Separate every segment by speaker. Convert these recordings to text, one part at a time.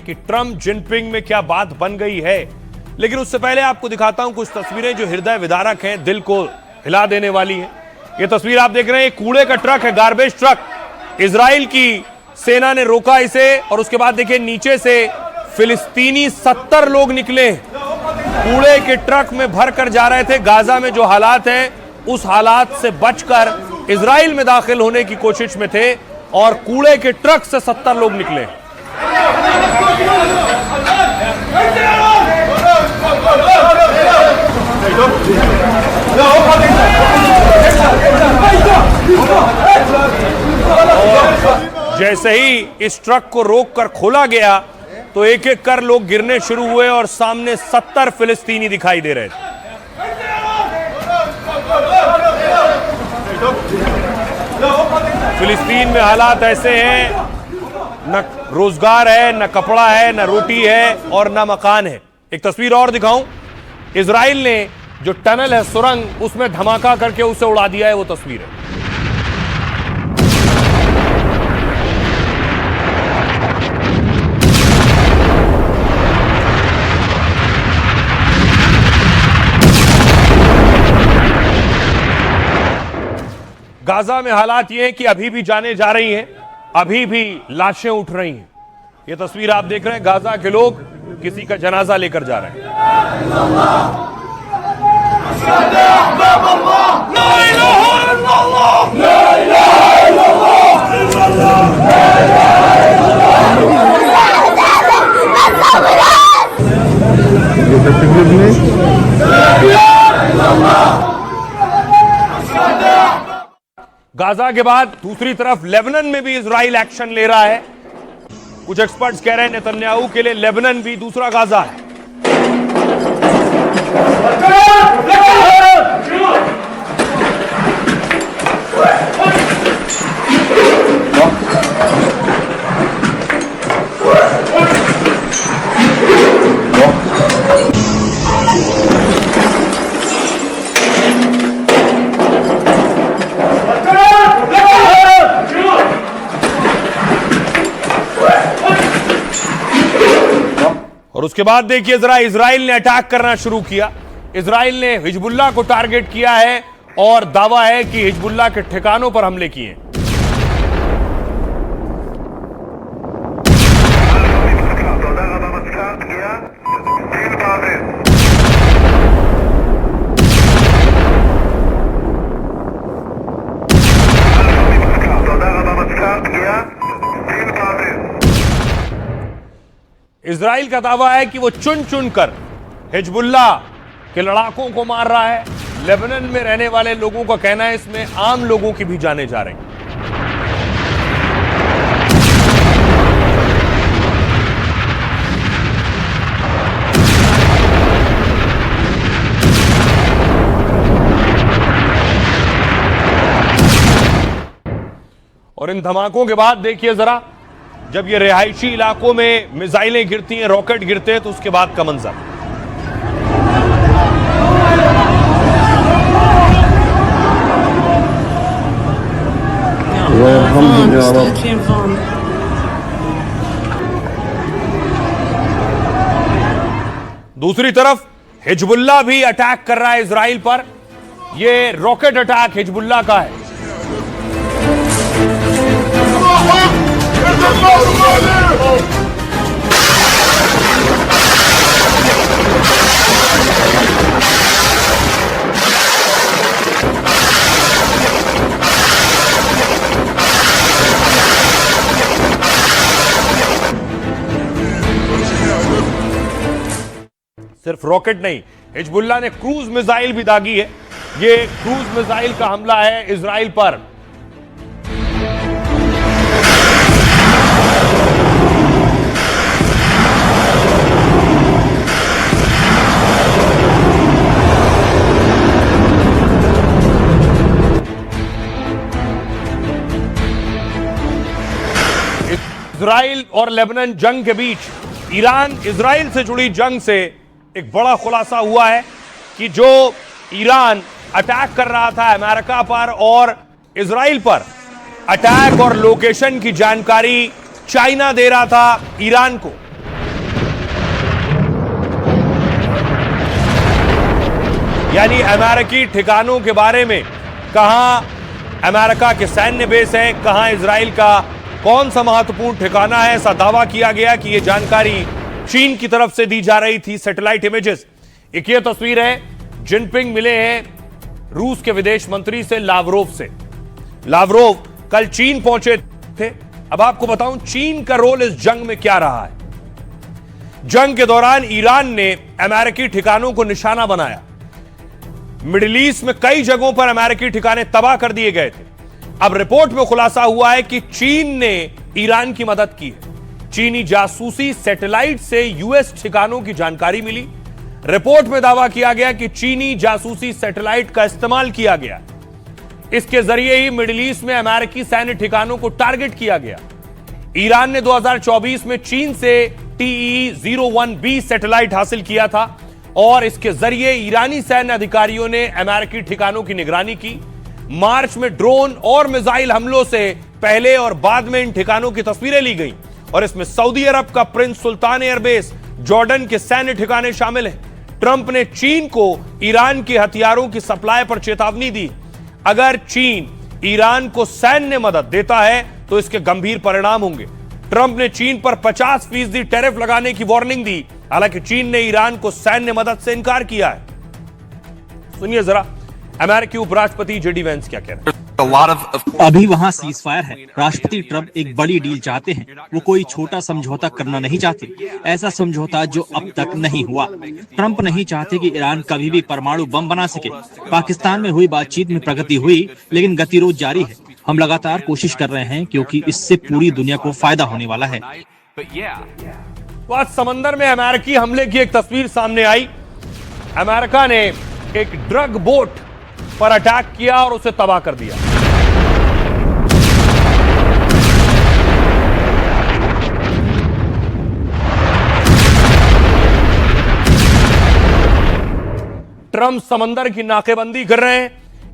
Speaker 1: कि Trump Jinping में क्या बात बन गई है, लेकिन उससे पहले आपको दिखाता हूं कुछ तस्वीरें जो हृदय विदारक हैं, दिल को हिला देने वाली हैं। ये तस्वीर आप देख रहे हैं, कूड़े का ट्रक है, गार्बेज ट्रक। इजराइल की सेना ने रोका इसे और उसके बाद देखिए नीचे से फिलिस्तीनी 70 लोग निकले, कूड़े के ट्रक में भर कर जा रहे थे। गाजा में जो हालात हैं उस हालात से बचकर इजराइल में दाखिल होने की कोशिश में थे और कूड़े के ट्रक से 70 लोग निकले। जैसे ही इस ट्रक को रोककर खोला गया तो एक एक कर लोग गिरने शुरू हुए और सामने 70 फिलिस्तीनी दिखाई दे रहे थे। फिलिस्तीन में हालात ऐसे हैं, न रोजगार है, न कपड़ा है, न रोटी है और न मकान है। एक तस्वीर और दिखाऊं, इजराइल ने जो टनल है, सुरंग, उसमें धमाका करके उसे उड़ा दिया है, वो तस्वीर है। गाजा में हालात ये हैं कि अभी भी जानें जा रही हैं, अभी भी लाशें उठ रही हैं। ये तस्वीर आप देख रहे हैं, गाजा के लोग किसी का जनाजा लेकर जा रहे हैं। गाजा के बाद दूसरी तरफ लेबनान में भी इजराइल एक्शन ले रहा है। कुछ एक्सपर्ट्स कह रहे हैं नेतन्याहू के लिए लेबनान भी दूसरा गाजा है। और उसके बाद देखिए जरा, इजराइल ने अटैक करना शुरू किया। इजराइल ने हिजबुल्लाह को टारगेट किया है और दावा है कि हिजबुल्लाह के ठिकानों पर हमले किए। इजराइल का दावा है कि वो चुन चुन कर हिजबुल्लाह के लड़ाकों को मार रहा है। लेबनान में रहने वाले लोगों का कहना है इसमें आम लोगों की भी जानें जा रही हैं। और इन धमाकों के बाद देखिए जरा, जब ये रिहायशी इलाकों में मिसाइलें गिरती हैं, रॉकेट गिरते हैं, तो उसके बाद का मंजर। दूसरी तरफ हिजबुल्लाह भी अटैक कर रहा है इजराइल पर। यह रॉकेट अटैक हिजबुल्लाह का है। सिर्फ रॉकेट नहीं, हिजबुल्लाह ने क्रूज मिसाइल भी दागी है। ये क्रूज मिसाइल का हमला है इजराइल पर। इजराइल और लेबनान जंग के बीच ईरान इजराइल से जुड़ी जंग से एक बड़ा खुलासा हुआ है कि जो ईरान अटैक कर रहा था अमेरिका पर और इजराइल पर, अटैक और लोकेशन की जानकारी चाइना दे रहा था ईरान को। यानी अमेरिकी ठिकानों के बारे में, कहां अमेरिका के सैन्य बेस है, कहां इजराइल का कौन सा महत्वपूर्ण ठिकाना है, ऐसा दावा किया गया कि यह जानकारी चीन की तरफ से दी जा रही थी। सैटेलाइट इमेजेस, एक ये तस्वीर है, जिनपिंग मिले हैं रूस के विदेश मंत्री से, लावरोव से। लावरोव कल चीन पहुंचे थे। अब आपको बताऊं चीन का रोल इस जंग में क्या रहा है। जंग के दौरान ईरान ने अमेरिकी ठिकानों को निशाना बनाया। मिडिल ईस्ट में कई जगहों पर अमेरिकी ठिकाने तबाह कर दिए गए थे। अब रिपोर्ट में खुलासा हुआ है कि चीन ने ईरान की मदद की है। चीनी जासूसी सैटेलाइट से यूएस ठिकानों की जानकारी मिली। रिपोर्ट में दावा किया गया कि चीनी जासूसी सैटेलाइट का इस्तेमाल किया गया, इसके जरिए ही मिडिल ईस्ट में अमेरिकी सैन्य ठिकानों को टारगेट किया गया। ईरान ने 2024 में चीन से TE-01B सैटेलाइट हासिल किया था और इसके जरिए ईरानी सैन्य अधिकारियों ने अमेरिकी ठिकानों की निगरानी की। मार्च में ड्रोन और मिसाइल हमलों से पहले और बाद में इन ठिकानों की तस्वीरें ली गई और इसमें सऊदी अरब का प्रिंस सुल्तान एयरबेस, जॉर्डन के सैन्य ठिकाने शामिल हैं। ट्रंप ने चीन को ईरान के हथियारों की सप्लाई पर चेतावनी दी। अगर चीन ईरान को सैन्य मदद देता है तो इसके गंभीर परिणाम होंगे। ट्रंप ने चीन पर 50% टैरिफ लगाने की वार्निंग दी। हालांकि चीन ने ईरान को सैन्य मदद से इनकार किया है। सुनिए जरा अमेरिकी उपराष्ट्रपति जेडी वेंस क्या कह रहे हैं।
Speaker 2: अभी वहाँ सीज फायर है। राष्ट्रपति ट्रंप एक बड़ी डील चाहते हैं। वो कोई छोटा समझौता करना नहीं चाहते, ऐसा समझौता जो अब तक नहीं हुआ। ट्रंप नहीं चाहते कि ईरान कभी भी परमाणु बम बना सके। पाकिस्तान में हुई बातचीत में प्रगति हुई, लेकिन गतिरोध जारी है। हम लगातार कोशिश कर रहे हैं क्योंकि इससे पूरी दुनिया को फायदा होने वाला है।
Speaker 1: तो आज समंदर में अमेरिकी हमले की एक तस्वीर सामने आई। अमेरिका ने एक ड्रग बोट पर अटैक किया और उसे तबाह कर दिया। ट्रंप समंदर की नाकेबंदी कर रहे हैं।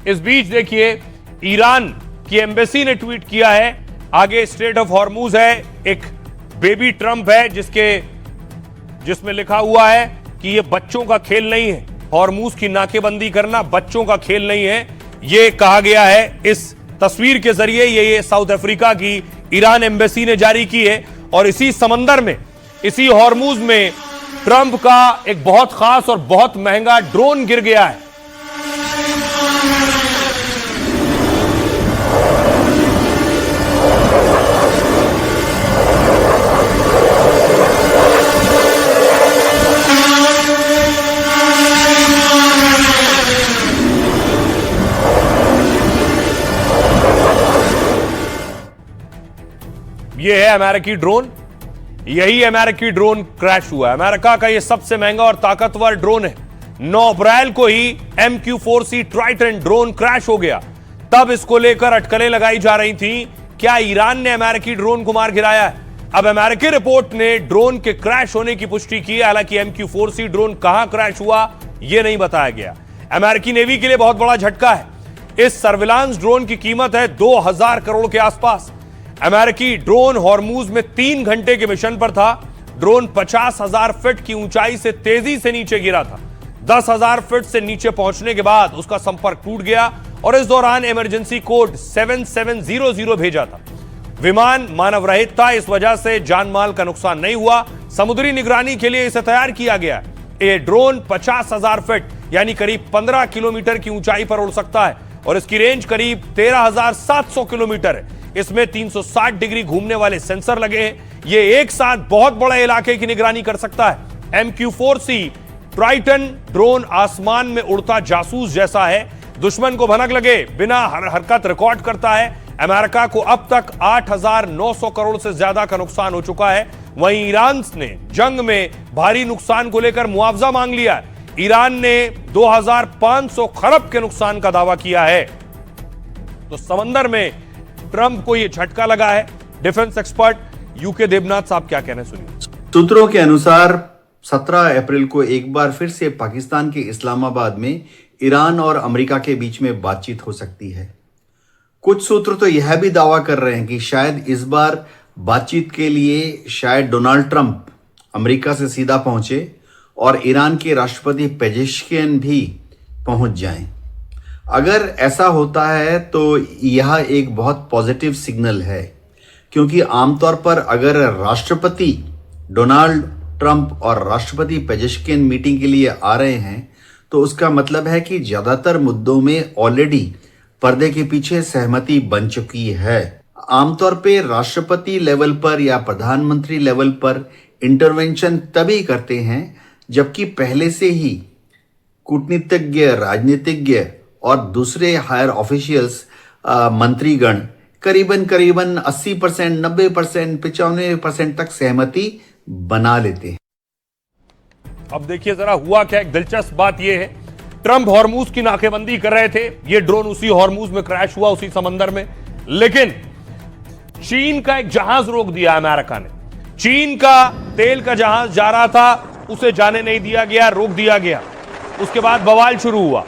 Speaker 1: इस बीच देखिए ईरान की एम्बेसी ने ट्वीट किया है, आगे स्ट्रेट ऑफ हॉर्मूज है, एक बेबी ट्रंप है जिसमें लिखा हुआ है कि यह बच्चों का खेल नहीं है। हॉर्मूज की नाकेबंदी करना बच्चों का खेल नहीं है, यह कहा गया है इस तस्वीर के जरिए। ये साउथ अफ्रीका की ईरान एम्बेसी ने जारी की है और इसी समंदर में, इसी हॉर्मूज में ट्रंप का एक बहुत खास और बहुत महंगा ड्रोन गिर गया है। यह है अमेरिकी ड्रोन। यही अमेरिकी ड्रोन क्रैश हुआ है। अमेरिका का यह सबसे महंगा और ताकतवर ड्रोन है। 9 अप्रैल को ही MQ-4C ट्राइटन ड्रोन क्रैश हो गया। तब इसको लेकर अटकलें लगाई जा रही थी, क्या ईरान ने अमेरिकी ड्रोन को मार गिराया है। अब अमेरिकी रिपोर्ट ने ड्रोन के क्रैश होने की पुष्टि की। हालांकि MQ-4C ड्रोन कहां क्रैश हुआ यह नहीं बताया गया। अमेरिकी नेवी के लिए बहुत बड़ा झटका है। इस सर्विलांस ड्रोन की कीमत है 2000 करोड़ के आसपास। अमेरिकी ड्रोन हॉर्मूज में 3 घंटे के मिशन पर था। ड्रोन 50,000 फीट की ऊंचाई से तेजी से नीचे गिरा था। 10,000 फीट से नीचे पहुंचने के बाद उसका संपर्क टूट गया और इस दौरान इमरजेंसी कोड 7700 भेजा था। विमान मानव रहित था, इस वजह से जान माल का नुकसान नहीं हुआ। समुद्री निगरानी के लिए इसे तैयार किया गया। यह ड्रोन 50,000 फीट यानी करीब 15 किलोमीटर की ऊंचाई पर उड़ सकता है और इसकी रेंज करीब 13,700 किलोमीटर है। इसमें 360 डिग्री घूमने वाले सेंसर लगे हैं। यह एक साथ बहुत बड़े इलाके की निगरानी कर सकता है। MQ-4C ट्राइटन ड्रोन आसमान में उड़ता जासूस जैसा है। दुश्मन को भनक लगे बिना हरकत रिकॉर्ड करता है। अमेरिका को अब तक 8,900 करोड़ से ज्यादा का नुकसान हो चुका है। वहीं ईरान ने जंग में भारी नुकसान को लेकर मुआवजा मांग लिया है। ईरान ने 2,500 खरब के नुकसान का दावा किया है। तो समंदर में ट्रंप को यह झटका लगा है। डिफेंस एक्सपर्ट यूके देबनाथ साहब क्या कहना है, सुनिए।
Speaker 3: सूत्रों के अनुसार 17 अप्रैल को एक बार फिर से पाकिस्तान के इस्लामाबाद में ईरान और अमेरिका के बीच में बातचीत हो सकती है। कुछ सूत्र तो यह भी दावा कर रहे हैं कि शायद इस बार बातचीत के लिए शायद डोनाल्ड ट्रंप अमेरिका से सीधा पहुंचे और ईरान के राष्ट्रपति पेजेश्कियन भी पहुंच जाएं। अगर ऐसा होता है तो यह एक बहुत पॉजिटिव सिग्नल है, क्योंकि आमतौर पर अगर राष्ट्रपति डोनाल्ड ट्रंप और राष्ट्रपति पेजेश्किन मीटिंग के लिए आ रहे हैं तो उसका मतलब है कि ज़्यादातर मुद्दों में ऑलरेडी पर्दे के पीछे सहमति बन चुकी है। आमतौर पे राष्ट्रपति लेवल पर या प्रधानमंत्री लेवल पर इंटरवेंशन तभी करते हैं जबकि पहले से ही कूटनीतिज्ञ, राजनीतिज्ञ और दूसरे हायर ऑफिशियल्स, मंत्रीगण करीबन 80%, 90%, 95% तक सहमति बना लेते हैं।
Speaker 1: अब देखिए जरा हुआ क्या। एक दिलचस्प बात यह है, ट्रंप हॉर्मूज की नाकेबंदी कर रहे थे, ये ड्रोन उसी हॉर्मूज में क्रैश हुआ, उसी समंदर में। लेकिन चीन का एक जहाज रोक दिया अमेरिका ने। चीन का तेल का जहाज जा रहा था, उसे जाने नहीं दिया गया, रोक दिया गया। उसके बाद बवाल शुरू हुआ।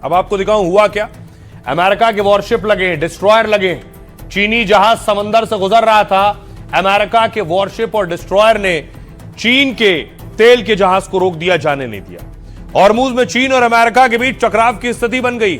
Speaker 1: अब आपको दिखाऊं हुआ क्या। अमेरिका के वॉरशिप लगे, डिस्ट्रॉयर लगे। चीनी जहाज समंदर से गुजर रहा था, अमेरिका के वॉरशिप और डिस्ट्रॉयर ने चीन के तेल के जहाज को रोक दिया, जाने नहीं दिया। हॉर्मूज में चीन और अमेरिका के बीच टकराव की स्थिति बन गई।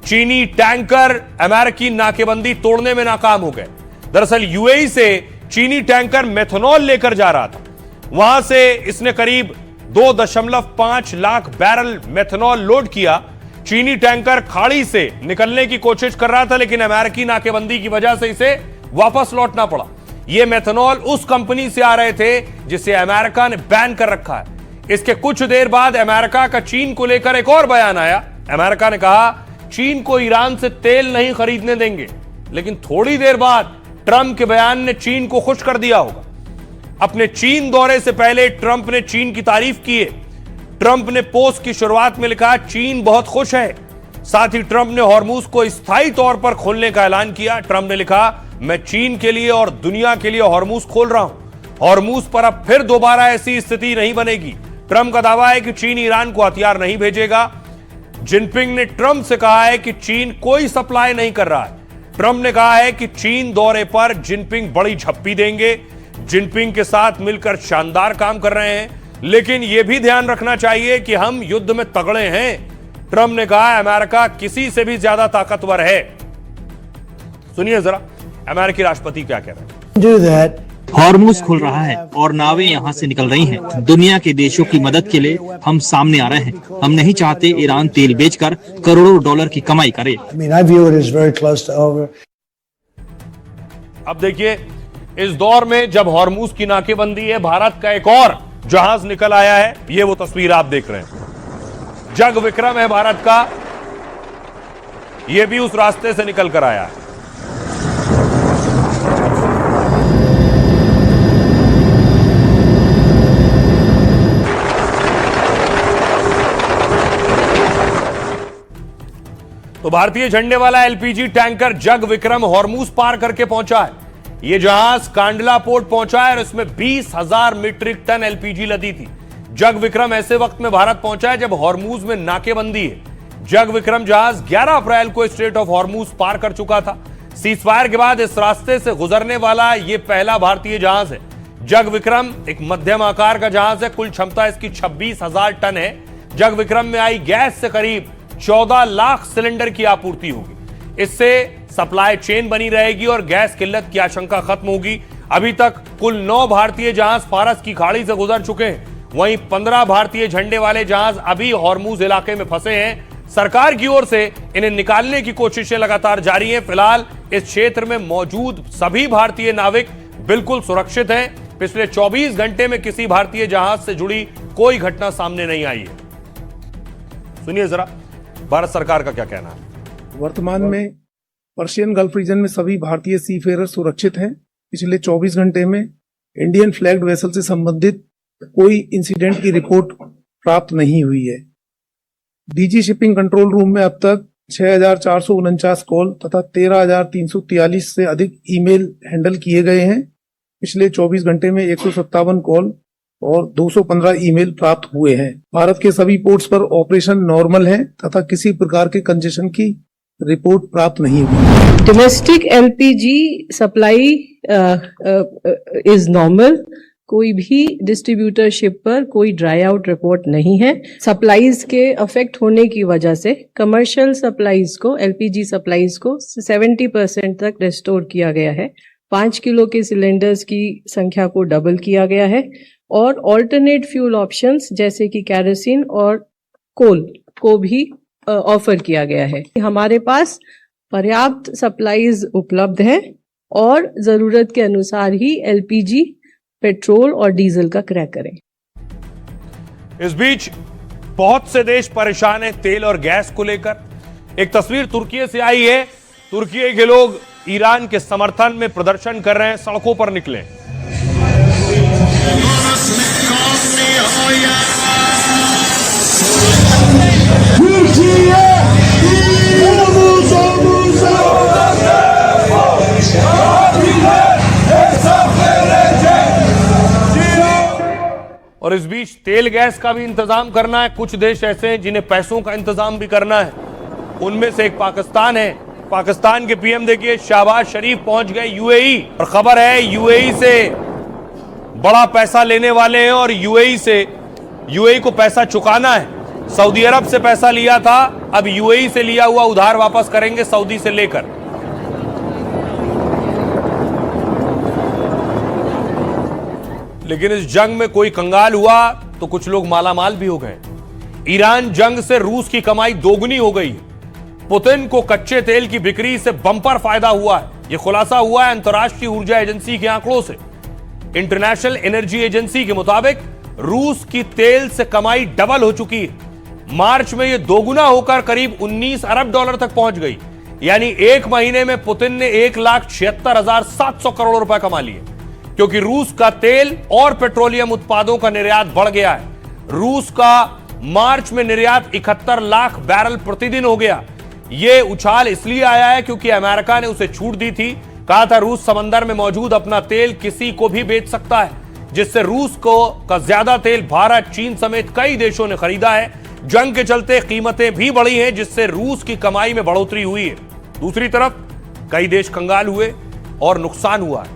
Speaker 1: चीनी टैंकर अमेरिकी नाकेबंदी तोड़ने में नाकाम हो गए। दरअसल यूएई से चीनी टैंकर मेथनॉल लेकर जा रहा था। वहां से इसने करीब 2.5 लाख बैरल मेथनॉल लोड किया। चीनी टैंकर खाड़ी से निकलने की कोशिश कर रहा था, लेकिन अमेरिकी नाकेबंदी की वजह से इसे वापस लौटना पड़ा। यह मेथनॉल उस कंपनी से आ रहे थे जिसे अमेरिका ने बैन कर रखा है। इसके कुछ देर बाद अमेरिका का चीन को लेकर एक और बयान आया। अमेरिका ने कहा चीन को ईरान से तेल नहीं खरीदने देंगे। लेकिन थोड़ी देर बाद ट्रंप के बयान ने चीन को खुश कर दिया होगा। अपने चीन दौरे से पहले ट्रंप ने चीन की तारीफ की है। ट्रंप ने पोस्ट की शुरुआत में लिखा चीन बहुत खुश है। साथ ही ट्रंप ने हॉर्मूज को स्थायी तौर पर खोलने का ऐलान किया। ट्रंप ने लिखा मैं चीन के लिए और दुनिया के लिए हॉर्मूज खोल रहा हूं। हॉर्मूज पर अब फिर दोबारा ऐसी स्थिति नहीं बनेगी। ट्रंप का दावा है कि चीन ईरान को हथियार नहीं भेजेगा। जिनपिंग ने ट्रंप से कहा है कि चीन कोई सप्लाई नहीं कर रहा है। ट्रंप ने कहा है कि चीन दौरे पर जिनपिंग बड़ी झप्पी देंगे। जिनपिंग के साथ मिलकर शानदार काम कर रहे हैं, लेकिन यह भी ध्यान रखना चाहिए कि हम युद्ध में तगड़े हैं। ट्रंप ने कहा अमेरिका किसी से भी ज्यादा ताकतवर है। सुनिए जरा अमेरिकी राष्ट्रपति क्या कह रहे हैं।
Speaker 2: हॉर्मूज खुल रहा है और नावें यहां से निकल रही हैं। दुनिया के देशों की मदद के लिए हम सामने आ रहे हैं। हम नहीं चाहते ईरान तेल बेचकर करोड़ों डॉलर की कमाई करे।
Speaker 1: अब देखिए इस दौर में जब हॉर्मूज की नाकेबंदी है, भारत का एक और जहाज निकल आया है। ये वो तस्वीर आप देख रहे हैं। जग विक्रम है भारत का, यह भी उस रास्ते से निकल कर आया है। तो भारतीय झंडे वाला एलपीजी टैंकर जग विक्रम हॉर्मूज पार करके पहुंचा है। यह जहाज कांडला पोर्ट पहुंचा है और इसमें 20,000 मीट्रिक टन एलपीजी लदी थी। जग विक्रम ऐसे वक्त में भारत पहुंचा है जब हॉर्मूज में नाकेबंदी है। जग विक्रम जहाज 11 अप्रैल को स्ट्रेट ऑफ हॉर्मूज पार कर चुका था। सीजफायर के बाद इस रास्ते से गुजरने वाला यह पहला भारतीय जहाज है। जग विक्रम एक मध्यम आकार का जहाज है। कुल क्षमता इसकी 26,000 टन है। जग विक्रम में आई गैस से करीब 14 लाख सिलेंडर की आपूर्ति होगी। इससे सप्लाई चेन बनी रहेगी और गैस किल्लत की आशंका खत्म होगी। अभी तक कुल 9 भारतीय जहाज फारस की खाड़ी से गुजर चुके हैं। वहीं 15 भारतीय झंडे वाले जहाज अभी हॉर्मूज इलाके में फंसे हैं। सरकार की ओर से इन्हें निकालने की कोशिशें लगातार जारी हैं। फिलहाल इस क्षेत्र में मौजूद सभी भारतीय नाविक बिल्कुल सुरक्षित हैं। पिछले 24 घंटे में किसी भारतीय जहाज से जुड़ी कोई घटना सामने नहीं आई है। सुनिए जरा भारत सरकार का क्या कहना है।
Speaker 4: वर्तमान में पर्शियन गल्फ रीजन में सभी भारतीय सीफेरर सुरक्षित हैं। पिछले 24 घंटे में इंडियन फ्लैग्ड वेसल से संबंधित कोई इंसिडेंट की रिपोर्ट प्राप्त नहीं हुई है। डीजी शिपिंग कंट्रोल रूम में अब तक 6,449 कॉल तथा 13,343 से अधिक ईमेल हैंडल किए गए हैं। पिछले 24 घंटे में 157 कॉल और 215 ईमेल प्राप्त हुए हैं। भारत के सभी पोर्ट्स पर ऑपरेशन नॉर्मल है तथा किसी प्रकार के कंजेशन की रिपोर्ट प्राप्त नहीं हुई।
Speaker 5: Domestic LPG supply is normal. कोई भी डिस्ट्रीब्यूटरशिप पर कोई ड्राई आउट रिपोर्ट नहीं है। सप्लाईज के अफेक्ट होने की वजह से कमर्शियल सप्लाईज को, एलपीजी सप्लाईज को 70% तक रिस्टोर किया गया है। 5 किलो के सिलेंडर्स की संख्या को डबल किया गया है और ऑल्टरनेट फ्यूल ऑप्शंस जैसे कि कैरोसिन और कोल को भी ऑफर किया गया है। हमारे पास पर्याप्त सप्लाईज उपलब्ध है और जरूरत के अनुसार ही एलपीजी, पेट्रोल और डीजल का क्रय करें।
Speaker 1: इस बीच बहुत से देश परेशान हैं तेल और गैस को लेकर। एक तस्वीर तुर्की से आई है। तुर्की के लोग ईरान के समर्थन में प्रदर्शन कर रहे हैं, सड़कों पर निकले। और इस बीच तेल गैस का भी इंतजाम करना है। कुछ देश ऐसे हैं जिन्हें पैसों का इंतजाम भी करना है। उनमें से एक पाकिस्तान है। पाकिस्तान के पीएम देखिए शहबाज शरीफ पहुंच गए यूएई, और खबर है यूएई से बड़ा पैसा लेने वाले हैं और यूएई को पैसा चुकाना है। सऊदी अरब से पैसा लिया था, अब यूएई से लिया हुआ उधार वापस करेंगे सऊदी से लेकर। लेकिन इस जंग में कोई कंगाल हुआ तो कुछ लोग मालामाल भी हो गए। ईरान जंग से रूस की कमाई दोगुनी हो गई। पुतिन को कच्चे तेल की बिक्री से बंपर फायदा हुआ है। यह खुलासा हुआ है अंतर्राष्ट्रीय ऊर्जा एजेंसी के आंकड़ों से। इंटरनेशनल एनर्जी एजेंसी के मुताबिक रूस की तेल से कमाई डबल हो चुकी है। मार्च में यह दोगुना होकर करीब 19 अरब डॉलर तक पहुंच गई। यानी एक महीने में पुतिन ने 1,76,700 करोड़ रुपए कमा लिए, क्योंकि रूस का तेल और पेट्रोलियम उत्पादों का निर्यात बढ़ गया है। रूस का मार्च में निर्यात 71 लाख बैरल प्रतिदिन हो गया। यह उछाल इसलिए आया है क्योंकि अमेरिका ने उसे छूट दी थी। कहा था रूस समंदर में मौजूद अपना तेल किसी को भी बेच सकता है, जिससे रूस का ज्यादा तेल भारत, चीन समेत कई देशों ने खरीदा है। जंग के चलते कीमतें भी बढ़ी हैं, जिससे रूस की कमाई में बढ़ोतरी हुई है। दूसरी तरफ कई देश कंगाल हुए और नुकसान हुआ है।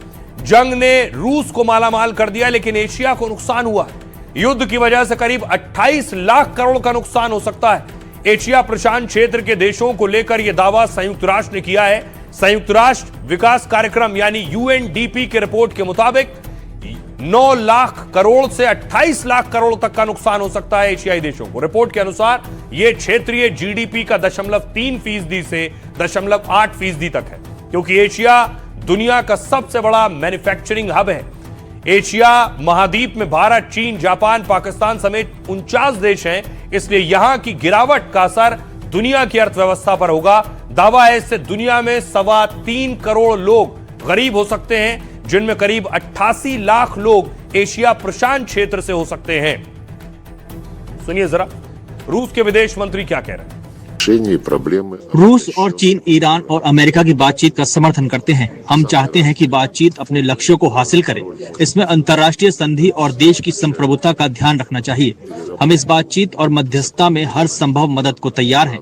Speaker 1: जंग ने रूस को मालामाल कर दिया, लेकिन एशिया को नुकसान हुआ है। युद्ध की वजह से करीब 28 लाख करोड़ का नुकसान हो सकता है। एशिया प्रशांत क्षेत्र के देशों को लेकर यह दावा संयुक्त राष्ट्र ने किया है। संयुक्त राष्ट्र विकास कार्यक्रम यानी यूएनडीपी की रिपोर्ट के मुताबिक 9 लाख करोड़ से 28 लाख करोड़ तक का नुकसान हो सकता है एशियाई देशों को। रिपोर्ट के अनुसार यह क्षेत्रीय जीडीपी का 0.3% से 0.8% तक है, क्योंकि एशिया दुनिया का सबसे बड़ा मैन्युफैक्चरिंग हब है। एशिया महाद्वीप में भारत, चीन, जापान, पाकिस्तान समेत 49 देश हैं, इसलिए यहां की गिरावट का असर दुनिया की अर्थव्यवस्था पर होगा। दावा है इससे दुनिया में 3.25 करोड़ लोग गरीब हो सकते हैं, जिनमें करीब 88 लाख लोग एशिया प्रशांत क्षेत्र से हो सकते हैं। सुनिए जरा रूस के विदेश मंत्री क्या कह रहे हैं।
Speaker 2: रूस और चीन ईरान और अमेरिका की बातचीत का समर्थन करते हैं। हम चाहते हैं कि बातचीत अपने लक्ष्यों को हासिल करे। इसमें अंतर्राष्ट्रीय संधि और देश की संप्रभुता का ध्यान रखना चाहिए। हम इस बातचीत और मध्यस्थता में हर संभव मदद को तैयार हैं।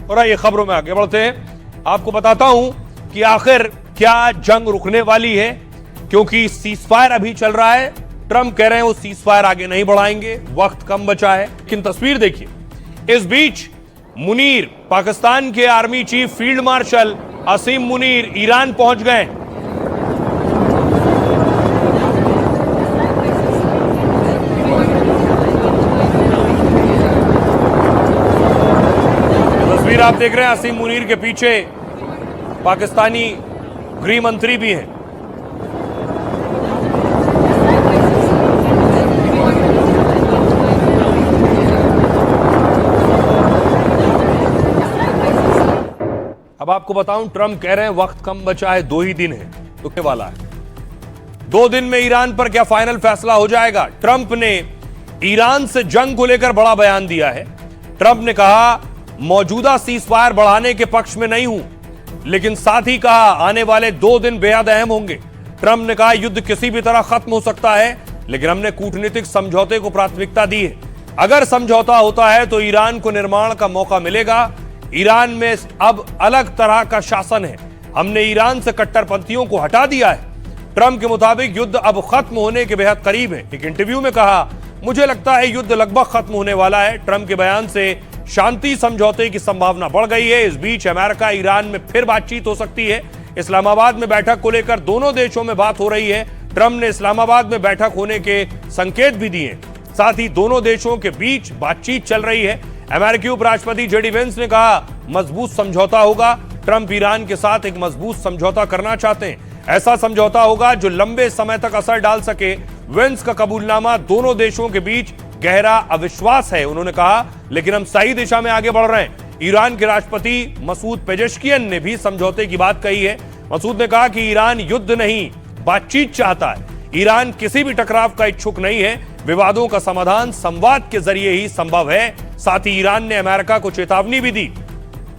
Speaker 1: और आइए खबरों में आगे बढ़ते हैं। आपको बताता हूं कि आखिर क्या जंग रुकने वाली है, क्योंकि सीजफायर अभी चल रहा है। ट्रंप कह रहे हैं वो सीजफायर आगे नहीं बढ़ाएंगे, वक्त कम बचा है। लेकिन तस्वीर देखिए, इस बीच मुनीर, पाकिस्तान के आर्मी चीफ फील्ड मार्शल असीम मुनीर ईरान पहुंच गए। तस्वीर आप देख रहे हैं, असीम मुनीर के पीछे पाकिस्तानी गृह मंत्री भी हैं। अब आपको बताऊं, ट्रंप कह रहे हैं वक्त कम बचा है, 2 ही दिन है, रुकने वाला है। 2 दिन में ईरान पर क्या फाइनल फैसला हो जाएगा। ट्रंप ने ईरान से जंग को लेकर बड़ा बयान दिया है। ट्रंप ने कहा मौजूदा सीजफायर बढ़ाने के पक्ष में नहीं हूं, लेकिन साथ ही कहा आने वाले 2 दिन बेहद अहम होंगे। ट्रंप ने कहा युद्ध किसी भी तरह खत्म हो सकता है, लेकिन हमने कूटनीतिक समझौते को प्राथमिकता दी है। अगर समझौता होता है तो ईरान को निर्माण का मौका मिलेगा। ईरान में अब अलग तरह का शासन है। हमने ईरान से कट्टरपंथियों को हटा दिया है। ट्रंप के मुताबिक युद्ध अब खत्म होने के बेहद करीब है। एक इंटरव्यू में कहा, मुझे लगता है युद्ध लगभग खत्म होने वाला है। ट्रंप के बयान से शांति समझौते की संभावना बढ़ गई है। इस बीच अमेरिका ईरान में फिर बातचीत हो सकती है। इस्लामाबाद में बैठक को लेकर दोनों देशों में बात हो रही है। ट्रंप ने इस्लामाबाद में बैठक होने के संकेत भी दिए। साथ ही दोनों देशों के बीच बातचीत चल रही है। अमेरिकी उपराष्ट्रपति जेडी वेंस ने कहा, मजबूत समझौता होगा। ट्रंप ईरान के साथ एक मजबूत समझौता करना चाहते हैं। ऐसा समझौता होगा जो लंबे समय तक असर डाल सके। वेंस का कबूलनामा दोनों देशों के बीच गहरा अविश्वास है, उन्होंने कहा, लेकिन हम सही दिशा में आगे बढ़ रहे हैं। ईरान के राष्ट्रपति मसूद पेजेश्कियन ने भी समझौते की बात कही है। मसूद ने कहा कि ईरान युद्ध नहीं, बातचीत चाहता है। ईरान किसी भी टकराव का इच्छुक नहीं है। विवादों का समाधान संवाद के जरिए ही संभव है। साथ ही ईरान ने अमेरिका को चेतावनी भी दी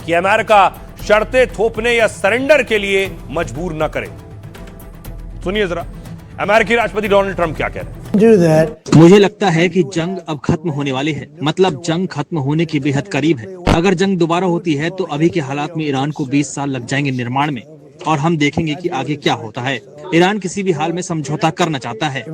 Speaker 1: कि अमेरिका शर्तें थोपने या सरेंडर के लिए मजबूर न करे। सुनिए जरा अमेरिकी राष्ट्रपति डोनाल्ड ट्रंप क्या कह रहे हैं।
Speaker 2: मुझे लगता है कि जंग अब खत्म होने वाली है, मतलब जंग खत्म होने के बेहद करीब है। अगर जंग दोबारा होती है तो अभी के हालात में ईरान को 20 साल लग जाएंगे निर्माण में, और हम देखेंगे कि आगे क्या होता है। ईरान किसी भी हाल में समझौता करना चाहता है।